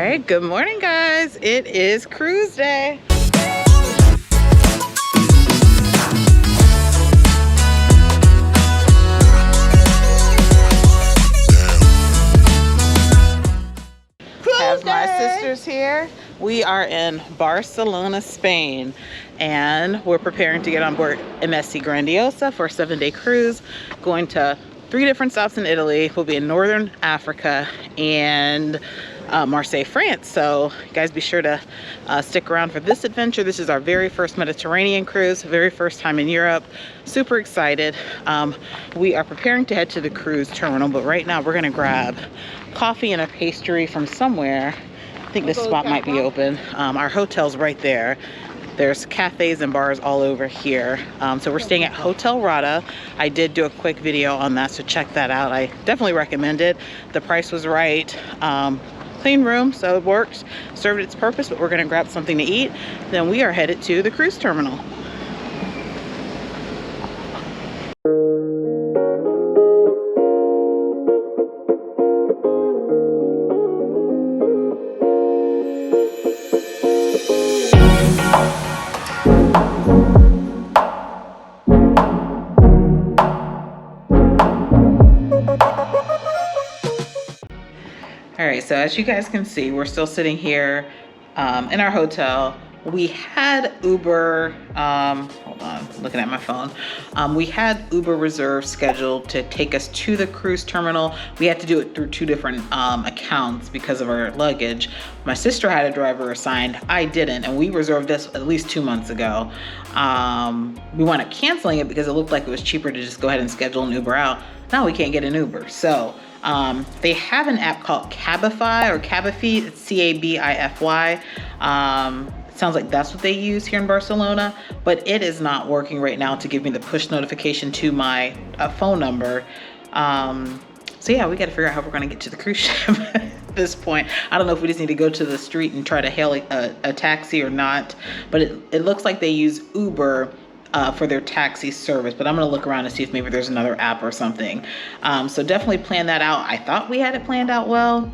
right, good morning guys. It is cruise day. Have my sisters here. We are in Barcelona, Spain, and we're preparing to get on board MSC Grandiosa for a 7-day cruise, going to 3 different stops in Italy. We'll be in Northern Africa and Marseille, France. So guys, be sure to stick around for this adventure. This is our very first Mediterranean cruise, very first time in Europe. Super excited. We are preparing to head to the cruise terminal, but right now we're gonna grab coffee and a pastry from somewhere. I think this spot might be open. Our hotel's right there. There's cafes and bars all over here. So we're staying at Hotel Rada. I did do a quick video on that, so check that out. I definitely recommend it. The price was right. Clean room, so it worked, served its purpose, but we're gonna grab something to eat. Then we are headed to the cruise terminal. All right, so as you guys can see, we're still sitting here in our hotel. We had Uber, hold on, looking at my phone. We had Uber reserve scheduled to take us to the cruise terminal. We had to do it through 2 different accounts because of our luggage. My sister had a driver assigned, I didn't, and we reserved this at least 2 months ago. We wound up canceling it because it looked like it was cheaper to just go ahead and schedule an Uber out. Now we can't get an Uber, so they have an app called Cabify or Cabify. It's C-A-B-I-F-Y. Sounds like that's what they use here in Barcelona, but it is not working right now to give me the push notification to my phone number. So yeah, we got to figure out how we're going to get to the cruise ship at this point. I don't know if we just need to go to the street and try to hail a taxi or not, but it looks like they use Uber for their taxi service, but I'm gonna look around and see if maybe there's another app or something. So definitely plan that out. I thought we had it planned out well,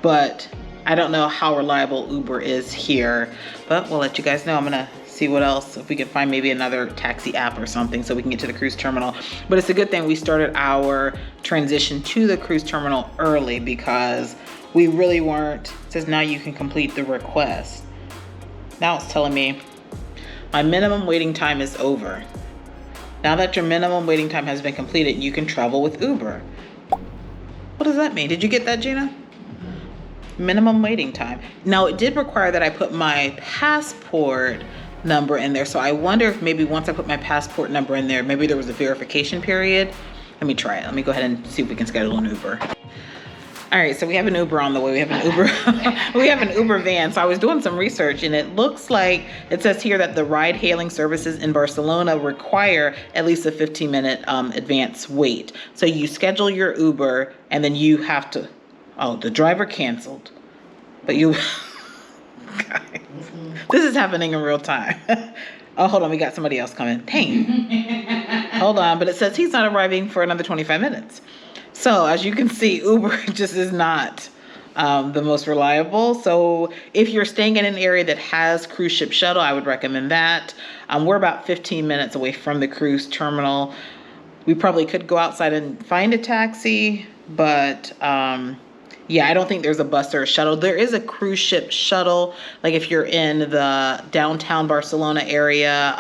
but I don't know how reliable Uber is here, but we'll let you guys know. I'm gonna see what else, if we can find maybe another taxi app or something so we can get to the cruise terminal. But it's a good thing we started our transition to the cruise terminal early because we really weren't. It says now you can complete the request. Now it's telling me my minimum waiting time is over. Now that your minimum waiting time has been completed, you can travel with Uber. What does that mean? Did you get that, Gina? Minimum waiting time. Now it did require that I put my passport number in there. So I wonder if maybe once I put my passport number in there, maybe there was a verification period. Let me try it. Let me go ahead and see if we can schedule an Uber. All right, so we have an Uber on the way. We have an Uber, we have an Uber van. So I was doing some research and it looks like, it says here that the ride hailing services in Barcelona require at least a 15-minute advance wait. So you schedule your Uber and then you have to, oh, the driver canceled, but you, guys, this is happening in real time. Oh, hold on, we got somebody else coming. Dang. Hold on, but it says he's not arriving for another 25 minutes. So as you can see, Uber just is not the most reliable. So if you're staying in an area that has cruise ship shuttle, I would recommend that. We're about 15 minutes away from the cruise terminal. We probably could go outside and find a taxi, but yeah, I don't think there's a bus or a shuttle. There is a cruise ship shuttle, like if you're in the downtown Barcelona area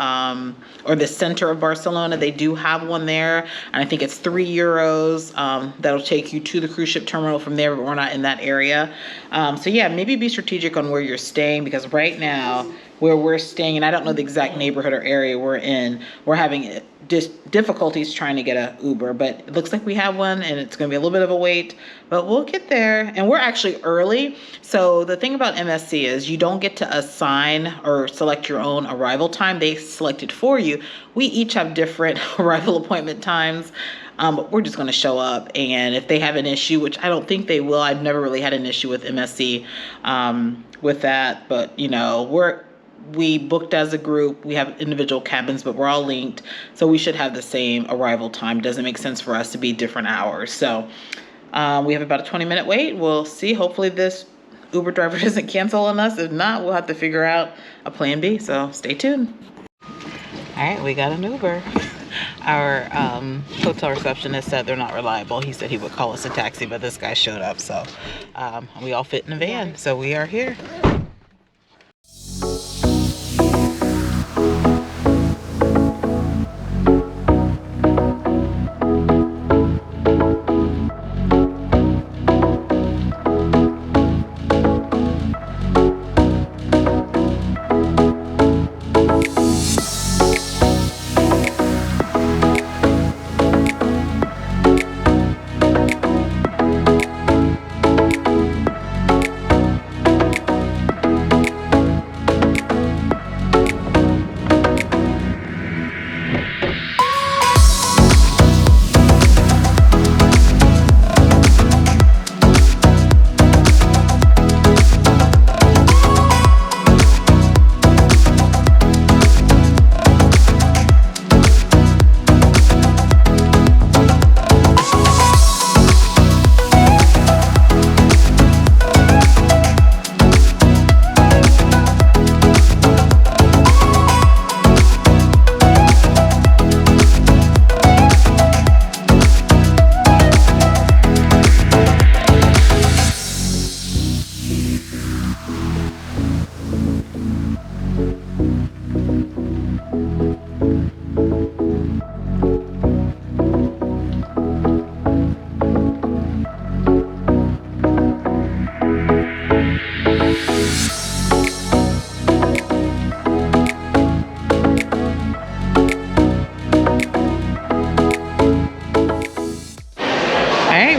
or the center of Barcelona, they do have one there. And I think it's €3. That'll take you to the cruise ship terminal from there, but we're not in that area. So yeah, maybe be strategic on where you're staying, because right now where we're staying, and I don't know the exact neighborhood or area we're in, we're having difficulties trying to get a Uber, but it looks like we have one and it's going to be a little bit of a wait, but we'll get there. And we're actually early. So the thing about MSC is you don't get to assign or select your own arrival time. They select it for you. We each have different arrival appointment times. But we're just going to show up, and if they have an issue, which I don't think they will, I've never really had an issue with MSC with that, but you know, we booked as a group. We have individual cabins, but we're all linked, so we should have the same arrival time. Doesn't make sense for us to be different hours. So We have about a 20-minute wait. We'll see. Hopefully this Uber driver doesn't cancel on us. If not, we'll have to figure out a plan B. So stay tuned. All right, we got an Uber. Our hotel receptionist said they're not reliable. He said he would call us a taxi, but this guy showed up. So we all fit in a van. So we are here.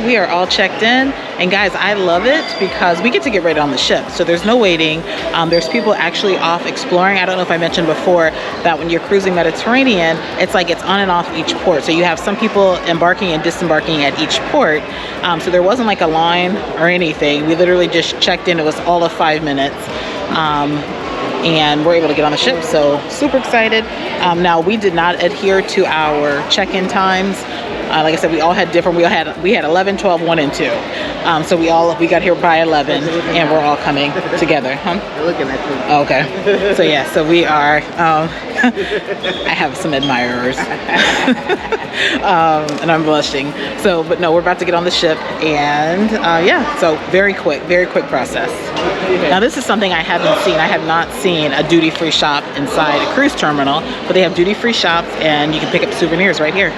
We are all checked in, and guys, I love it because we get to get right on the ship, so there's no waiting. There's people actually off exploring. I don't know if I mentioned before that when you're cruising Mediterranean, it's like it's on and off each port, so you have some people embarking and disembarking at each port. So there wasn't like a line or anything. We literally just checked in. It was all of 5 minutes. And we're able to get on the ship, so super excited. Now we did not adhere to our check-in times. Like I said, we all had different. We had 11, 12, 1, and 2. So we got here by 11, and we're all coming together. Huh? You're looking at me. Oh, okay. So yeah, so we are. I have some admirers, and I'm blushing. So, but no, we're about to get on the ship, and yeah. So very quick process. Now this is something I haven't seen. I have not seen a duty-free shop inside a cruise terminal, but they have duty-free shops, and you can pick up souvenirs right here.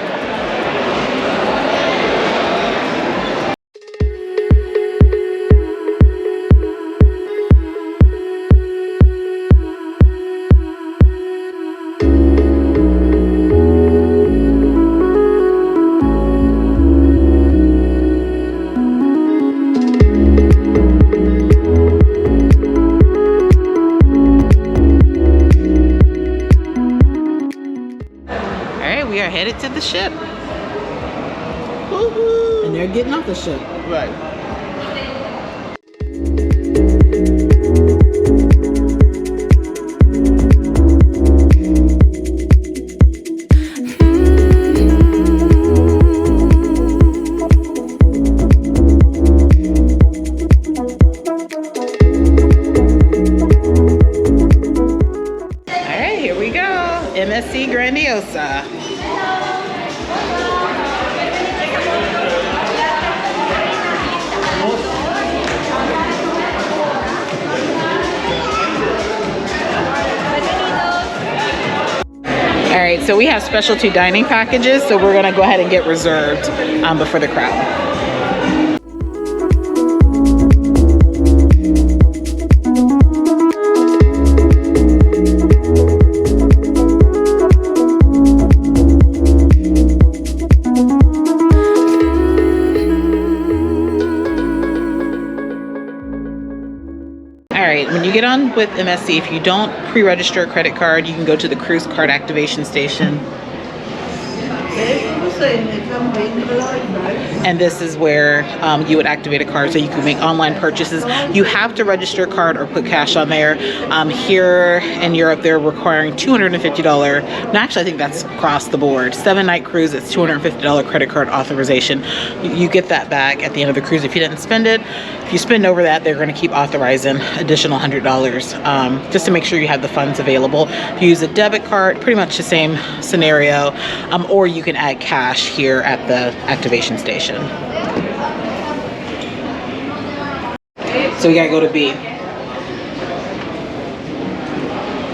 We are headed to the ship. Woo-hoo. And they're getting off the ship. Right. All right, here we go. MSC Grandiosa. All right, so we have specialty dining packages, so we're gonna go ahead and get reserved before the crowd. When you get on with MSC, if you don't pre-register a credit card, you can go to the cruise card activation station. Okay, And this is where you would activate a card so you can make online purchases. You have to register a card or put cash on there. Here in Europe, they're requiring $250. No, actually, I think that's across the board. 7-night cruise, it's $250 credit card authorization. You get that back at the end of the cruise if you didn't spend it. If you spend over that, they're going to keep authorizing additional $100 just to make sure you have the funds available. If you use a debit card, pretty much the same scenario, or you can add cash here at the activation station. So we gotta go to B.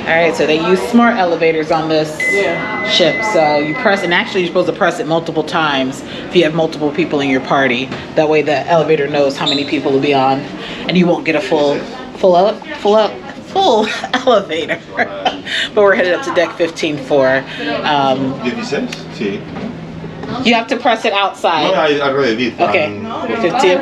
All right, so they use smart elevators on this ship. So you press, and actually you're supposed to press it multiple times if you have multiple people in your party. That way the elevator knows how many people will be on, and you won't get a full elevator. But we're headed up to deck 15 for. You have to press it outside. No, I already did. Okay. 15.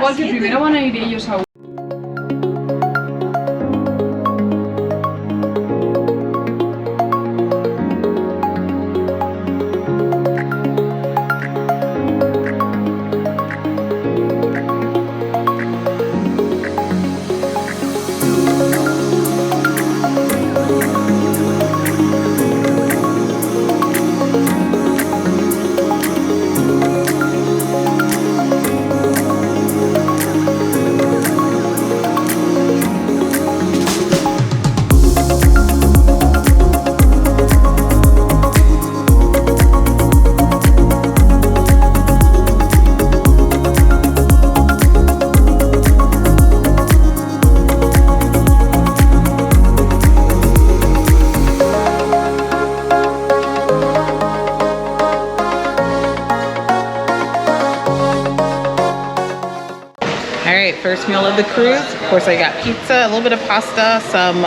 First meal of the cruise. Of course, I got pizza, a little bit of pasta, some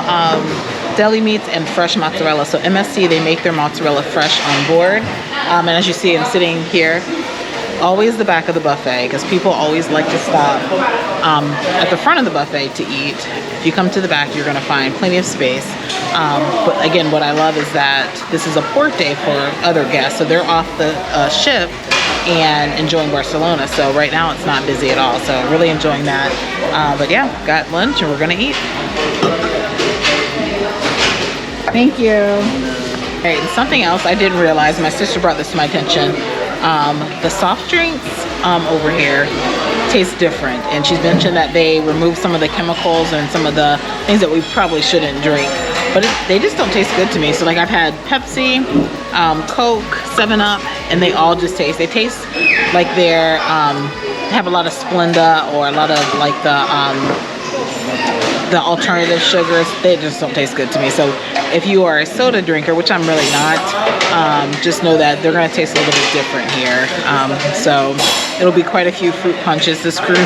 deli meats, and fresh mozzarella. So MSC, they make their mozzarella fresh on board. And as you see, I'm sitting here, always the back of the buffet, because people always like to stop at the front of the buffet to eat. If you come to the back, you're going to find plenty of space. But again, what I love is that this is a port day for other guests. So they're off the ship and enjoying Barcelona. So right now it's not busy at all. So really enjoying that. But yeah, got lunch and we're gonna eat. Thank you. All right, and something else I didn't realize, my sister brought this to my attention. The soft drinks over here taste different. And she's mentioned that they remove some of the chemicals and some of the things that we probably shouldn't drink. But they just don't taste good to me. So like I've had Pepsi, Coke, 7-Up, and they all just taste like they're have a lot of Splenda or a lot of like the alternative sugars. They just don't taste good to me. So if you are a soda drinker, which I'm really not, just know that they're gonna taste a little bit different here. So it'll be quite a few fruit punches this cruise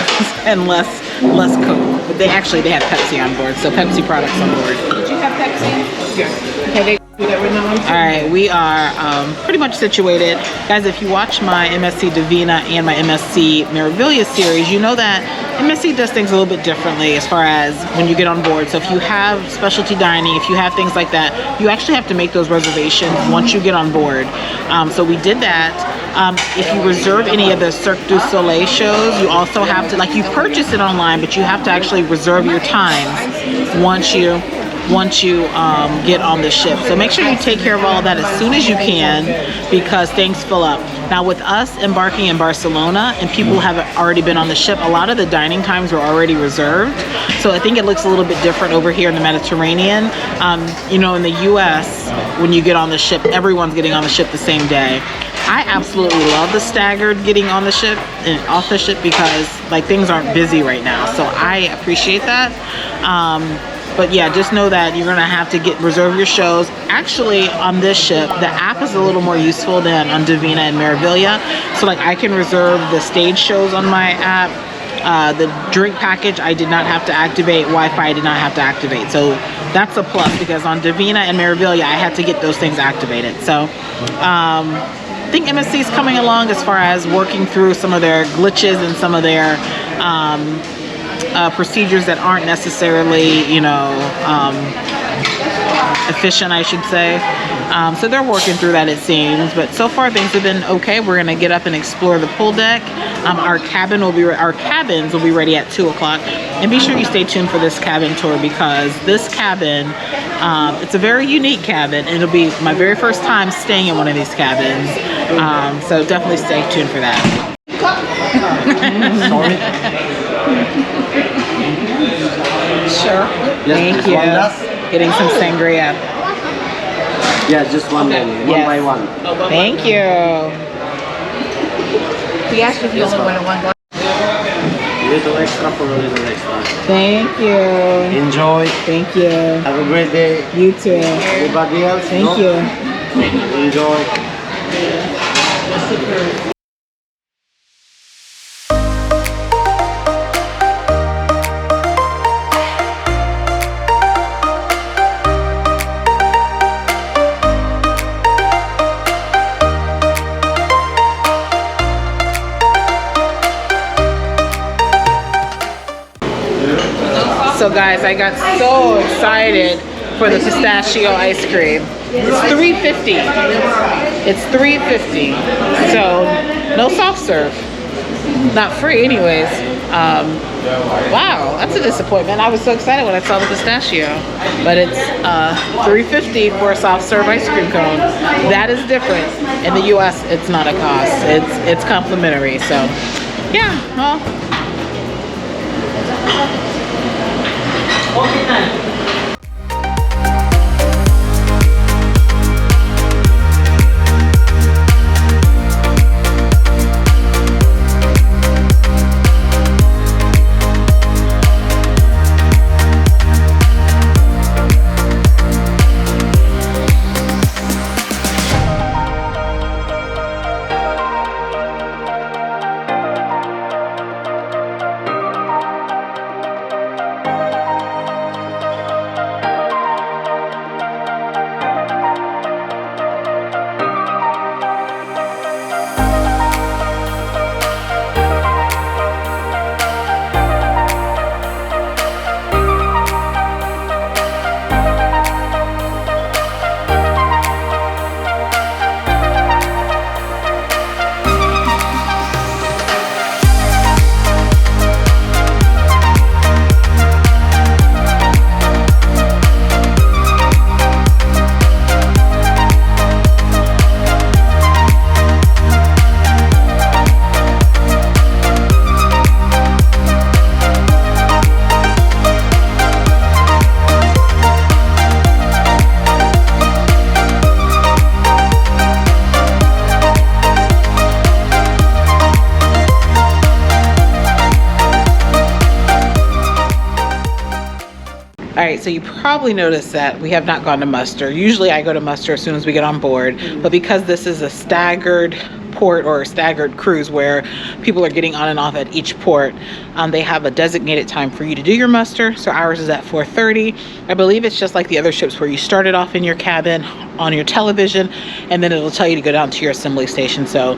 and less Coke. But they have Pepsi on board, so Pepsi products on board. Did you have Pepsi? Yeah. Okay. Alright, we are pretty much situated. Guys, if you watch my MSC Divina and my MSC Meraviglia series, you know that MSC does things a little bit differently as far as when you get on board. So if you have specialty dining, if you have things like that, you actually have to make those reservations once you get on board. So we did that. If you reserve any of the Cirque du Soleil shows, you also have to, like, you purchase it online, but you have to actually reserve your times once you get on the ship. So make sure you take care of all of that as soon as you can, because things fill up. Now with us embarking in Barcelona and people have already been on the ship, a lot of the dining times were already reserved. So I think it looks a little bit different over here in the Mediterranean. You know, in the US, when you get on the ship, everyone's getting on the ship the same day. I absolutely love the staggered getting on the ship and off the ship, because like things aren't busy right now. So I appreciate that. But yeah, just know that you're gonna have to reserve your shows. Actually, on this ship, the app is a little more useful than on Divina and Meraviglia. So like I can reserve the stage shows on my app. The drink package, I did not have to activate. Wi-Fi, I did not have to activate. So that's a plus, because on Divina and Meraviglia, I had to get those things activated. So I think MSC is coming along as far as working through some of their glitches and some of their procedures that aren't necessarily, you know, efficient, I should say. So they're working through that, it seems. But so far things have been okay. We're gonna get up and explore the pool deck. Our cabins will be ready at 2 o'clock. And be sure you stay tuned for this cabin tour, because this cabin, it's a very unique cabin. And it'll be my very first time staying in one of these cabins. So definitely stay tuned for that. Sorry. Sure. Yes, Thank you. Getting some sangria. Yeah, just one Okay. menu, one by one. Thank you. We asked if you only wanted one glass. Little extra for a little extra. Thank you. Enjoy. Thank you. Have a great day. You too. Anybody else? Thank you. Enjoy. So guys, I got so excited for the pistachio ice cream. It's $3.50. It's $3.50. So no soft serve. Not free anyways. Wow, that's a disappointment. I was so excited when I saw the pistachio. But it's $3.50 for a soft serve ice cream cone. That is different. In the US, it's not a cost. It's complimentary. So yeah, well. Alright, so you probably noticed that we have not gone to muster. Usually I go to muster as soon as we get on board, but because this is a staggered port or a staggered cruise where people are getting on and off at each port, they have a designated time for you to do your muster. So ours is at 4:30. I believe it's just like the other ships where you started off in your cabin on your television, and then it'll tell you to go down to your assembly station. So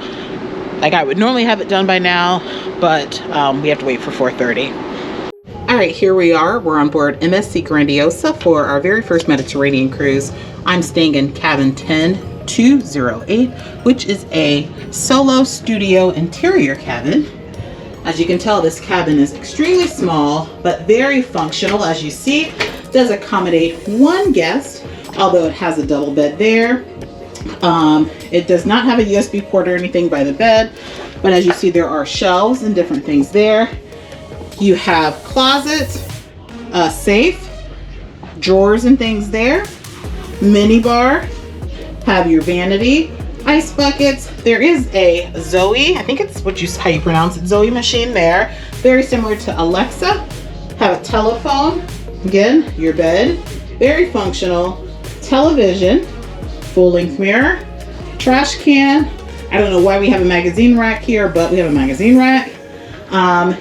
like I would normally have it done by now, but we have to wait for 4:30. All right, here we are. We're on board MSC Grandiosa for our very first Mediterranean cruise. I'm staying in cabin 10208, which is a solo studio interior cabin. As you can tell, this cabin is extremely small, but very functional. As you see, it does accommodate one guest, although it has a double bed there. It does not have a USB port or anything by the bed, but as you see, there are shelves and different things there. You have closets, a safe, drawers and things there, mini bar, have your vanity, ice buckets. There is a Zoe, I think it's how you pronounce it, Zoe machine there. Very similar to Alexa. Have a telephone, again, your bed, very functional, television, full-length mirror, trash can. I don't know why we have a magazine rack here, but we have a magazine rack.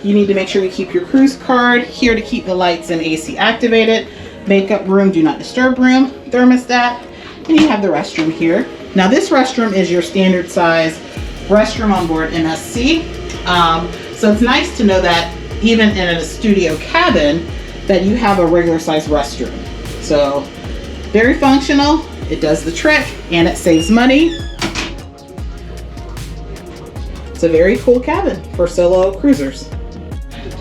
You need to make sure you keep your cruise card here to keep the lights and AC activated. Makeup room, do not disturb room, thermostat, and you have the restroom here. Now this restroom is your standard size restroom on board MSC. So it's nice to know that even in a studio cabin that you have a regular size restroom. So very functional. It does the trick and it saves money. It's a very cool cabin for solo cruisers.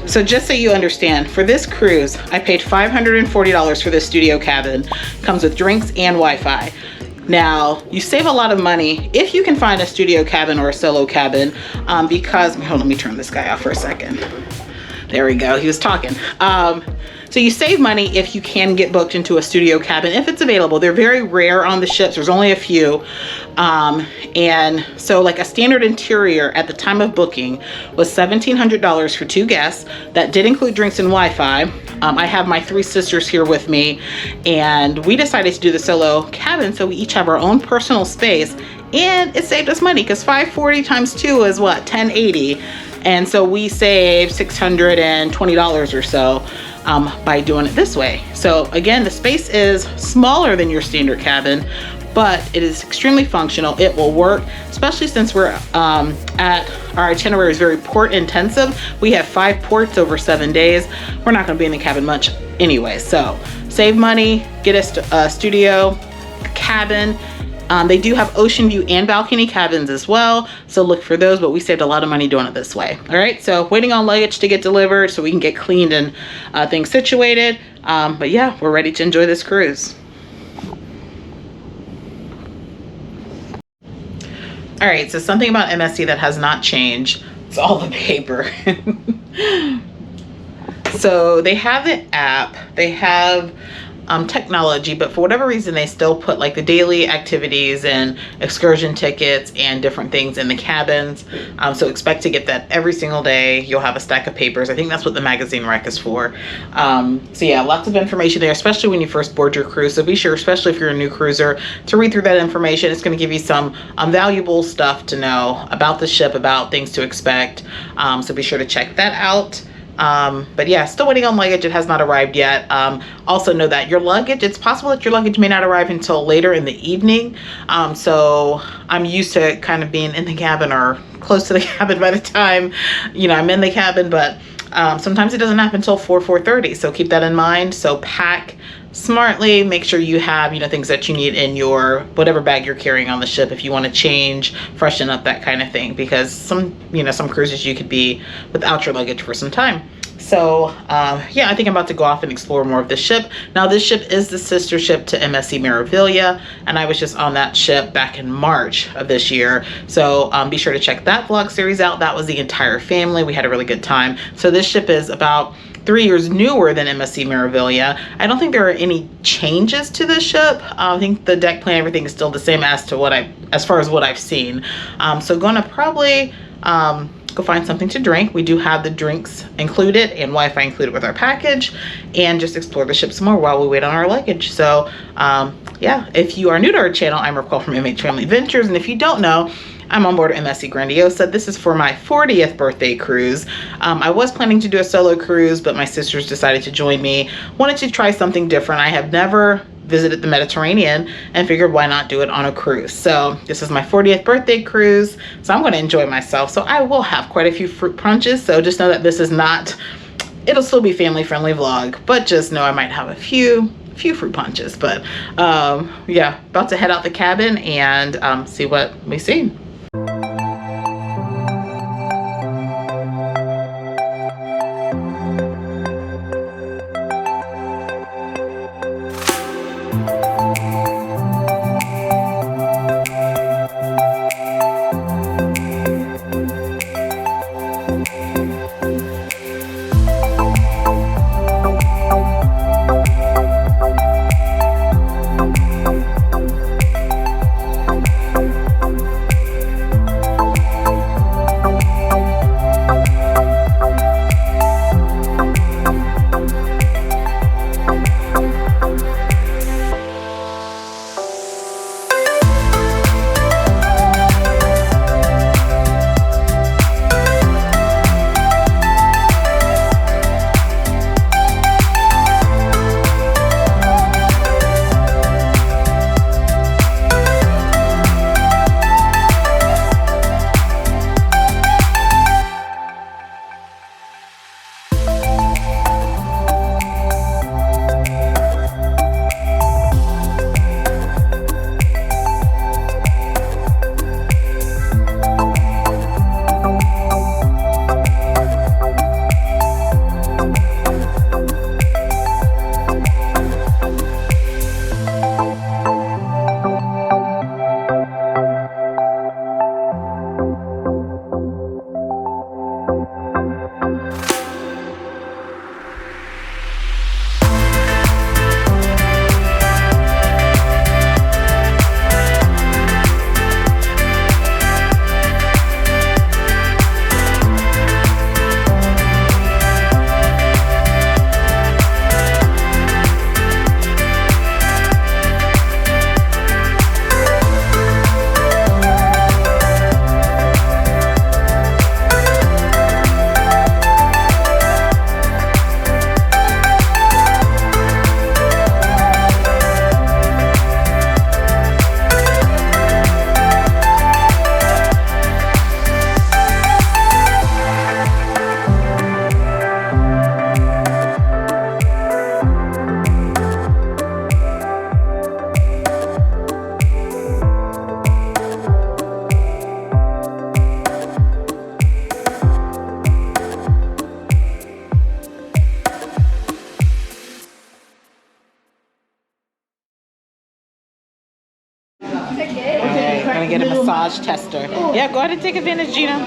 So just so you understand, for this cruise, I paid $540 for this studio cabin. Comes with drinks and Wi-Fi. Now, you save a lot of money if you can find a studio cabin or a solo cabin because, hold on, let me turn this guy off for a second. There we go, he was talking. So you save money if you can get booked into a studio cabin, if it's available. They're very rare on the ships, there's only a few. And so like a standard interior at the time of booking was $1,700 for 2 guests. That did include drinks and Wi-Fi. I have my 3 sisters here with me, and we decided to do the solo cabin so we each have our own personal space, and it saved us money because $540 times 2 is what, $1,080. And so we saved $620 or so by doing it this way. So again, the space is smaller than your standard cabin, but it is extremely functional. It will work, especially since we're at our itinerary is very port intensive. We have 5 ports over 7 days. We're not gonna be in the cabin much anyway. So save money, get a studio cabin. They do have ocean view and balcony cabins as well, so look for those, but we saved a lot of money doing it this way. All right, so waiting on luggage to get delivered so we can get cleaned and things situated. But yeah, we're ready to enjoy this cruise. All right, so something about MSC that has not changed, it's all the paper. So they have the app, they have technology, but for whatever reason they still put like the daily activities and excursion tickets and different things in the cabins. So expect to get that every single day. You'll have a stack of papers. I think that's what the magazine rack is for. So yeah, lots of information there, especially when you first board your cruise. So be sure, especially if you're a new cruiser, to read through that information. It's going to give you some valuable stuff to know about the ship, about things to expect. So be sure to check that out. But yeah, still waiting on luggage. It has not arrived yet. Also know that your luggage, it's possible that your luggage may not arrive until later in the evening. So I'm used to kind of being in the cabin or close to the cabin by the time, I'm in the cabin, but sometimes it doesn't happen until 4:30. So keep that in mind. So pack smartly, make sure you have, things that you need in your, whatever bag you're carrying on the ship, if you want to change, freshen up, that kind of thing, because some cruises you could be without your luggage for some time. So yeah, I think I'm about to go off and explore more of the ship. Now this ship is the sister ship to MSC Meraviglia, and I was just on that ship back in March of this year. So be sure to check that vlog series out. That was the entire family. We had a really good time. So this ship is about 3 years newer than MSC Meraviglia. I don't think there are any changes to the ship. I think the deck plan, everything is still the same as far as what I've seen. So gonna probably go find something to drink. We do have the drinks included and Wi-Fi included with our package, and just explore the ship some more while we wait on our luggage. So yeah, if you are new to our channel, I'm Raquel from MHFamilyAdventures, and if you don't know, I'm on board MSC Grandiosa. This is for my 40th birthday cruise. I was planning to do a solo cruise, but my sisters decided to join me. Wanted to try something different. I have never visited the Mediterranean and figured why not do it on a cruise. So this is my 40th birthday cruise, so I'm going to enjoy myself. So I will have quite a few fruit punches, so just know that this is not, it'll still be family friendly vlog, but just know I might have a few fruit punches. But yeah, about to head out the cabin and see what we see. Alright, gonna get a massage tester. Yeah, go ahead and take advantage, Gina.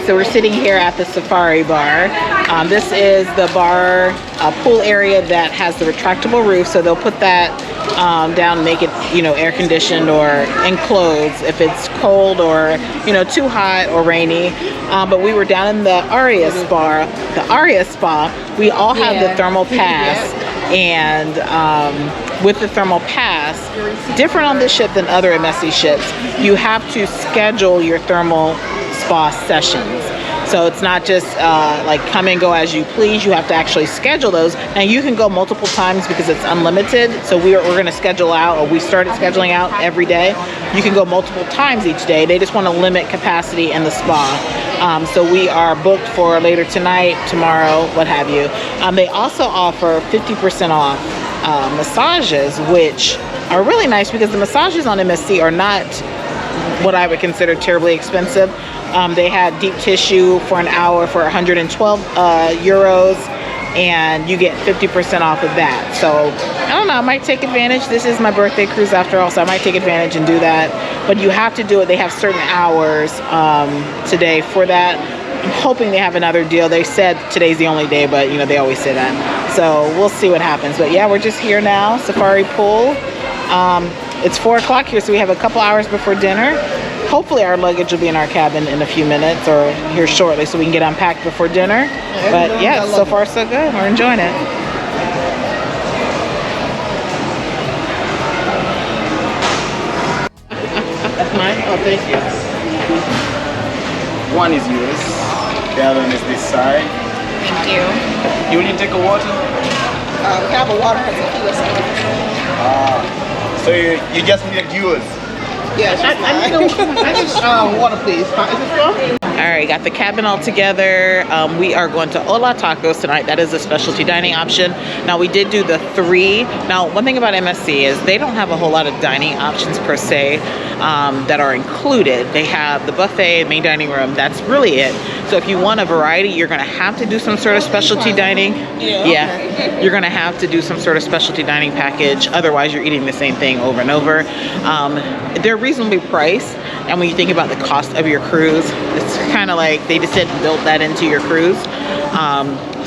So we're sitting here at the Safari Bar. This is the bar pool area that has the retractable roof, so they'll put that down and make it, you know, air conditioned or enclosed if it's cold or, you know, too hot or rainy. But we were down in the Aria Spa. We all have the thermal pass, and with the thermal pass, different on this ship than other MSC ships, you have to schedule your thermal spa sessions. So it's not just like come and go as you please. You have to actually schedule those. Now you can go multiple times because it's unlimited. So we're going to schedule out, or we started scheduling out every day. You can go multiple times each day. They just want to limit capacity in the spa. So we are booked for later tonight, tomorrow, what have you. They also offer 50% off massages, which are really nice because the massages on MSC are not what I would consider terribly expensive. They had deep tissue for an hour for 112 euros, and you get 50% off of that. So I don't know, I might take advantage. This is my birthday cruise after all, so I might take advantage and do that. But you have to do it. They have certain hours today for that. I'm hoping they have another deal. They said today's the only day, but you know, they always say that. So we'll see what happens. But yeah, we're just here now, Safari Pool. It's 4 o'clock here, so we have a couple hours before dinner. Hopefully our luggage will be in our cabin in a few minutes or here shortly so we can get unpacked before dinner. But yeah, so far so good. We're enjoying it. That's mine? Oh, thank you. One is yours. The other one is this side. Thank you. You need to take a water? We have a water because of USA. So you just need yours? Yes, I just water, please. Is it strong? All right, got the cabin all together. We are going to Hola Tacos tonight. That is a specialty dining option. Now, we did do the 3. Now, one thing about MSC is they don't have a whole lot of dining options per se that are included. They have the buffet, main dining room. That's really it. So if you want a variety, you're going to have to do some sort of specialty dining. Yeah, you're going to have to do some sort of specialty dining package. Otherwise, you're eating the same thing over and over. They're reasonably priced. And when you think about the cost of your cruise, it's kind of like they just didn't build that into your cruise.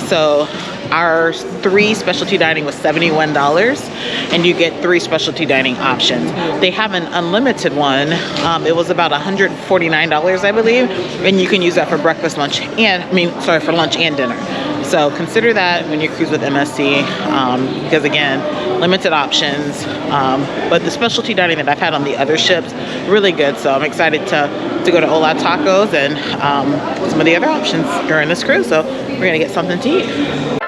So our 3 specialty dining was $71, and you get 3 specialty dining options. They have an unlimited one. It was about $149, I believe, and you can use that for breakfast, lunch, and for lunch and dinner. So consider that when you cruise with MSC, because again, limited options. But the specialty dining that I've had on the other ships, really good. So I'm excited to go to Hola Tacos and some of the other options during this cruise. So we're gonna get something to eat.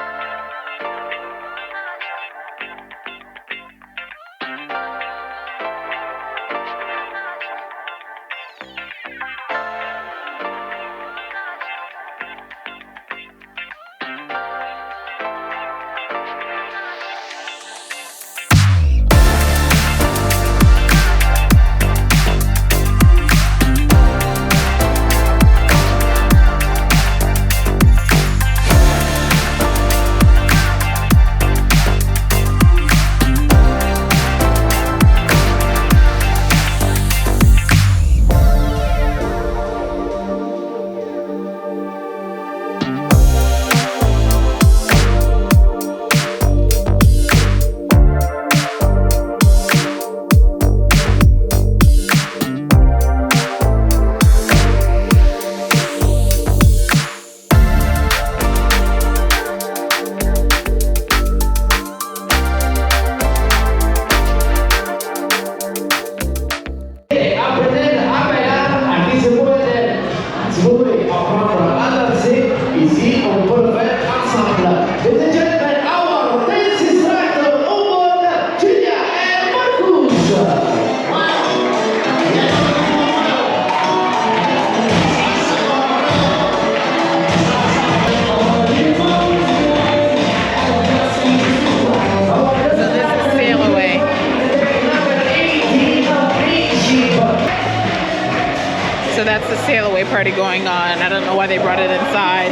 party going on. I don't know why they brought it inside,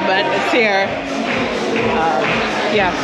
but it's here. Yeah.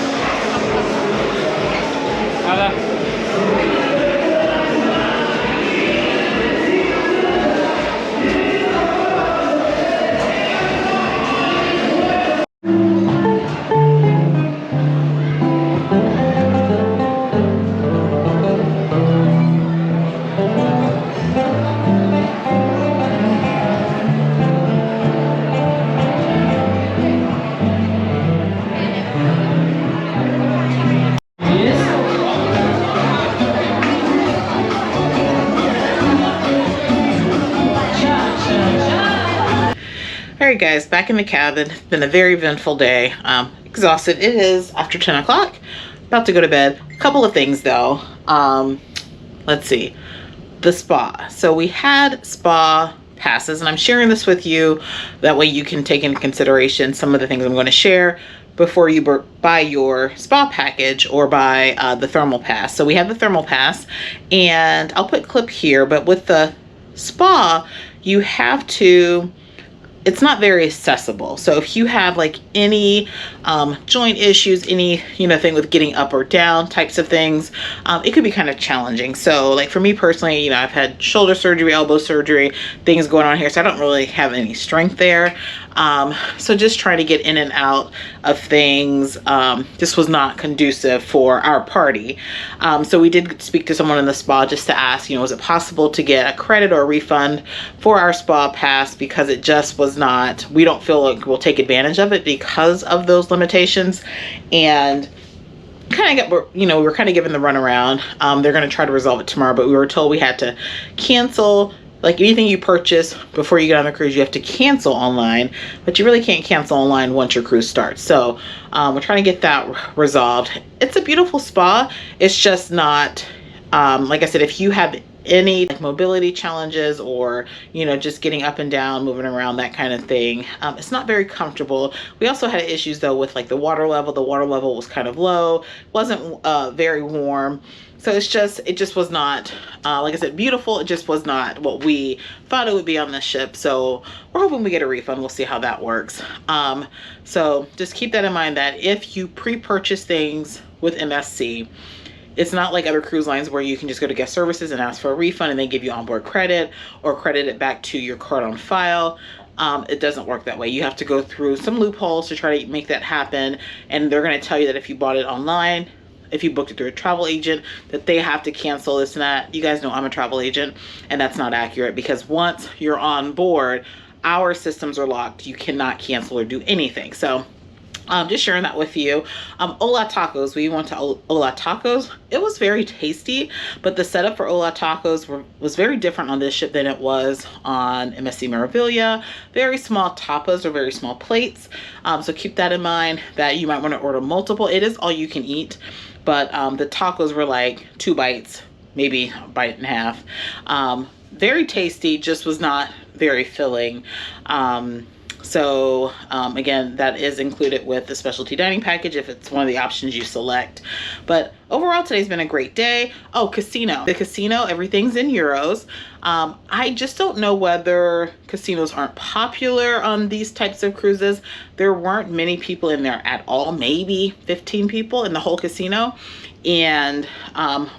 Alright guys, back in the cabin. It's been a very eventful day. Exhausted. It is after 10 o'clock. About to go to bed. A couple of things though. Let's see. The spa. So we had spa passes, and I'm sharing this with you. That way you can take into consideration some of the things I'm going to share before you buy your spa package or buy the thermal pass. So we have the thermal pass, and I'll put a clip here, but with the spa, you have to, it's not very accessible. So if you have like any joint issues, any thing with getting up or down types of things, it could be kind of challenging. So like for me personally, I've had shoulder surgery, elbow surgery, things going on here, so I don't really have any strength there. So just trying to get in and out of things just was not conducive for our party. So we did speak to someone in the spa just to ask, is it possible to get a credit or a refund for our spa pass, because it just was not, we don't feel like we'll take advantage of it because of those limitations. And kind of got, we were kind of given the runaround. They're going to try to resolve it tomorrow, but we were told we had to cancel. Like anything you purchase before you get on the cruise, you have to cancel online, but you really can't cancel online once your cruise starts. So we're trying to get that resolved. It's a beautiful spa. It's just not, like I said, if you have any mobility challenges or, just getting up and down, moving around, that kind of thing, it's not very comfortable. We also had issues though with like the water level. The water level was kind of low, wasn't very warm. So it just was not, like I said, beautiful. It just was not what we thought it would be on the ship. So we're hoping we get a refund. We'll see how that works. So just keep that in mind, that if you pre-purchase things with MSC, it's not like other cruise lines where you can just go to guest services and ask for a refund and they give you onboard credit or credit it back to your card on file. It doesn't work that way. You have to go through some loopholes to try to make that happen. And they're going to tell you that if you bought it online, if you booked it through a travel agent, that they have to cancel this and that. You guys know I'm a travel agent, and that's not accurate, because once you're on board, our systems are locked. You cannot cancel or do anything. So just sharing that with you. Hola Tacos, we went to Hola Tacos. It was very tasty, but the setup for Hola Tacos was very different on this ship than it was on MSC Meraviglia. Very small tapas or very small plates. So keep that in mind, that you might want to order multiple. It is all you can eat, but the tacos were like 2 bites, maybe a bite and a half. Very tasty, just was not very filling. So again, that is included with the specialty dining package if it's one of the options you select. But overall, today's been a great day. Oh, casino. The casino, everything's in euros. I just don't know whether casinos aren't popular on these types of cruises. There weren't many people in there at all, maybe 15 people in the whole casino. And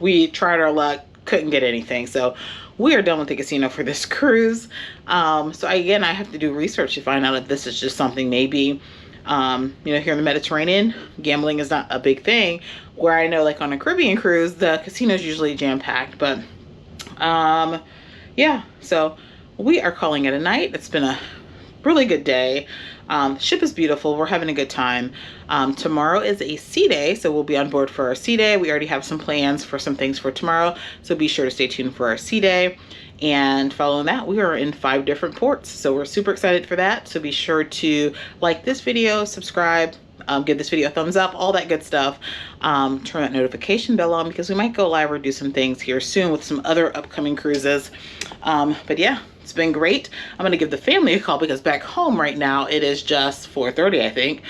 we tried our luck, couldn't get anything. So we are done with the casino for this cruise. So again, I have to do research to find out if this is just something maybe, here in the Mediterranean, gambling is not a big thing. Where I know like on a Caribbean cruise, the casino is usually jam-packed. But yeah, so we are calling it a night. It's been a really good day. The ship is beautiful. We're having a good time. Tomorrow is a sea day, so we'll be on board for our sea day. We already have some plans for some things for tomorrow, so be sure to stay tuned for our sea day. And following that, we are in 5 different ports, so we're super excited for that. So be sure to like this video, subscribe, give this video a thumbs up, all that good stuff. Turn that notification bell on, because we might go live or do some things here soon with some other upcoming cruises. But yeah, it's been great. I'm gonna give the family a call, because back home right now it is just 4:30, I think.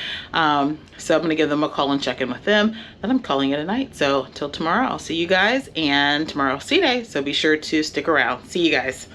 So I'm gonna give them a call and check in with them. Then I'm calling it a night. So till tomorrow, I'll see you guys, and tomorrow's sea day, so be sure to stick around. See you guys.